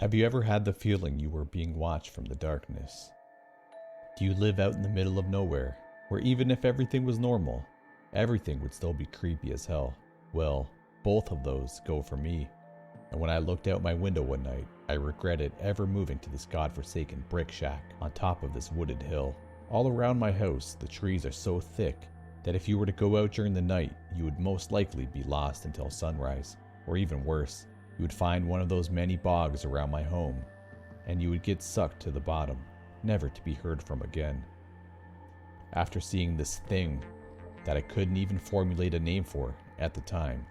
Have you ever had the feeling you were being watched from the darkness? Do you live out in the middle of nowhere, where even if everything was normal, everything would still be creepy as hell? Well, both of those go for me. And when I looked out my window one night, I regretted ever moving to this godforsaken brick shack on top of this wooded hill. All around my house, the trees are so thick that if you were to go out during the night, you would most likely be lost until sunrise. Or even worse, you would find one of those many bogs around my home, and you would get sucked to the bottom, never to be heard from again. After seeing this thing that I couldn't even formulate a name for at the time,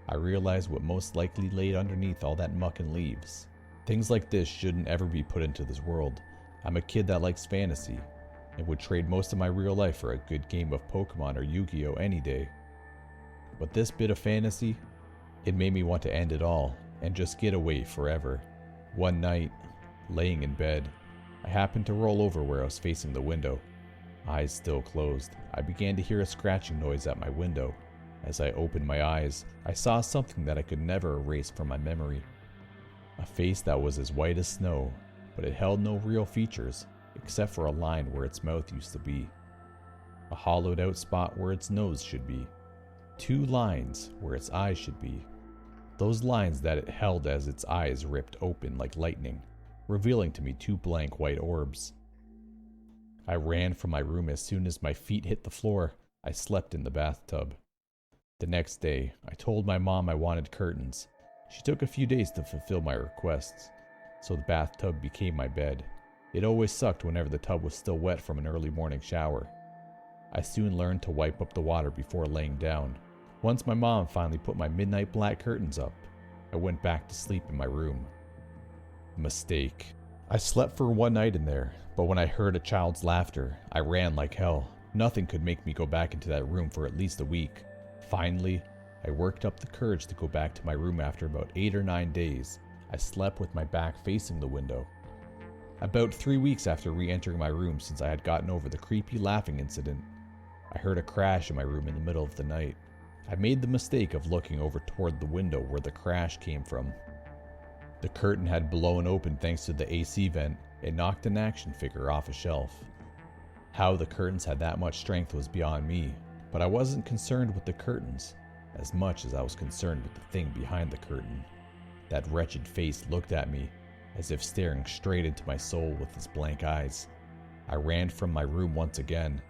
I realized what most likely laid underneath all that muck and leaves. Things like this shouldn't ever be put into this world. I'm a kid that likes fantasy, and would trade most of my real life for a good game of Pokemon or Yu-Gi-Oh any day. But this bit of fantasy, it made me want to end it all and just get away forever. One night, laying in bed, I happened to roll over where I was facing the window. Eyes still closed, I began to hear a scratching noise at my window. As I opened my eyes, I saw something that I could never erase from my memory. A face that was as white as snow, but it held no real features, except for a line where its mouth used to be, a hollowed out spot where its nose should be, two lines where its eyes should be, those lines that it held as its eyes ripped open like lightning, revealing to me two blank white orbs. I ran from my room as soon as my feet hit the floor. I slept in the bathtub. The next day, I told my mom I wanted curtains. She took a few days to fulfill my requests, so the bathtub became my bed. It always sucked whenever the tub was still wet from an early morning shower. I soon learned to wipe up the water before laying down. Once my mom finally put my midnight black curtains up, I went back to sleep in my room. Mistake. I slept for one night in there, but when I heard a child's laughter, I ran like hell. Nothing could make me go back into that room for at least a week. Finally, I worked up the courage to go back to my room after about 8 or 9 days. I slept with my back facing the window. About 3 weeks after re-entering my room since I had gotten over the creepy laughing incident, I heard a crash in my room in the middle of the night. I made the mistake of looking over toward the window where the crash came from. The curtain had blown open thanks to the AC vent. It knocked an action figure off a shelf. How the curtains had that much strength was beyond me, but I wasn't concerned with the curtains as much as I was concerned with the thing behind the curtain. That wretched face looked at me as if staring straight into my soul with its blank eyes. I ran from my room once again,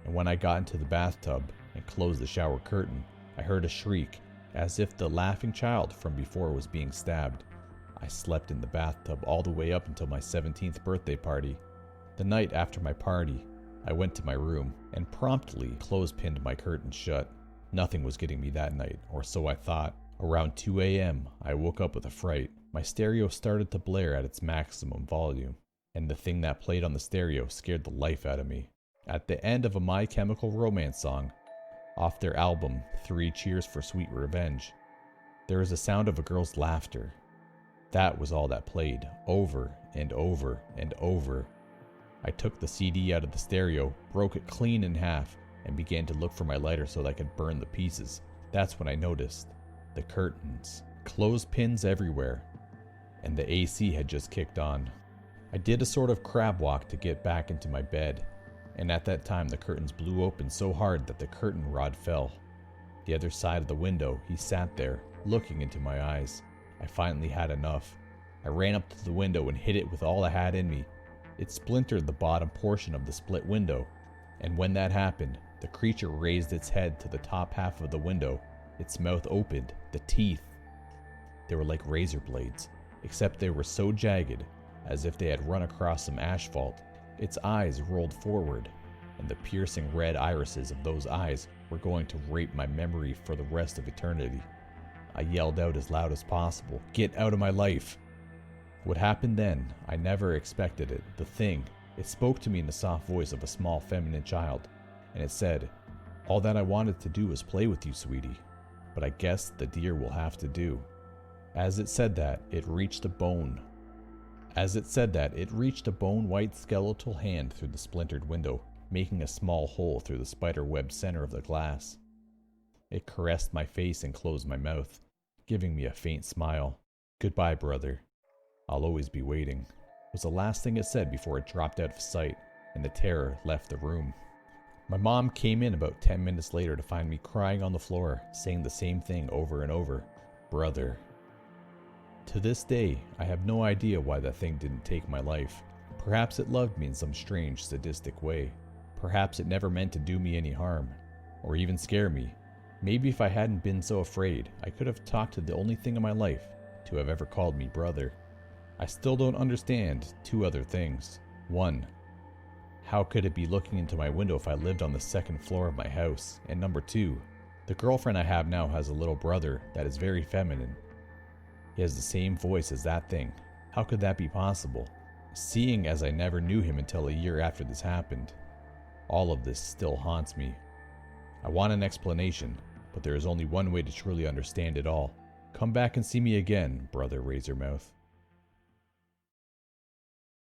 and when I got into the bathtub and closed the shower curtain, I heard a shriek as if the laughing child from before was being stabbed. I slept in the bathtub all the way up until my 17th birthday party. The night after my party, I went to my room and promptly clothespined my curtains shut. Nothing was getting me that night, or so I thought. Around 2 a.m., I woke up with a fright. My stereo started to blare at its maximum volume, and the thing that played on the stereo scared the life out of me. At the end of a My Chemical Romance song, off their album 3 Cheers for Sweet Revenge, there was a sound of a girl's laughter. That was all that played, over and over and over. I took the CD out of the stereo, broke it clean in half, and began to look for my lighter so that I could burn the pieces. That's when I noticed the curtains, clothespins everywhere, and the AC had just kicked on. I did a sort of crab walk to get back into my bed, and at that time the curtains blew open so hard that the curtain rod fell. The other side of the window, he sat there, looking into my eyes. I finally had enough. I ran up to the window and hit it with all I had in me. It splintered the bottom portion of the split window, and when that happened, the creature raised its head to the top half of the window. Its mouth opened, the teeth. They were like razor blades, except they were so jagged, as if they had run across some asphalt. Its eyes rolled forward, and the piercing red irises of those eyes were going to rape my memory for the rest of eternity. I yelled out as loud as possible, "Get out of my life!" What happened then, I never expected it. The thing, it spoke to me in the soft voice of a small feminine child, and it said, "All that I wanted to do was play with you, sweetie, but I guess the deer will have to do." As it said that, it reached a bone-white skeletal hand through the splintered window, making a small hole through the spider-web center of the glass. It caressed my face and closed my mouth, giving me a faint smile. "Goodbye, brother. I'll always be waiting, was the last thing it said before it dropped out of sight and the terror left the room. My mom came in about 10 minutes later to find me crying on the floor, saying the same thing over and over. Brother. To this day, I have no idea why that thing didn't take my life. Perhaps it loved me in some strange, sadistic way. Perhaps it never meant to do me any harm, or even scare me. Maybe if I hadn't been so afraid, I could have talked to the only thing in my life to have ever called me brother. I still don't understand two other things. One, how could it be looking into my window if I lived on the second floor of my house? And number two, the girlfriend I have now has a little brother that is very feminine. He has the same voice as that thing. How could that be possible? Seeing as I never knew him until a year after this happened. All of this still haunts me. I want an explanation, but there is only one way to truly understand it all. Come back and see me again, Brother Razormouth.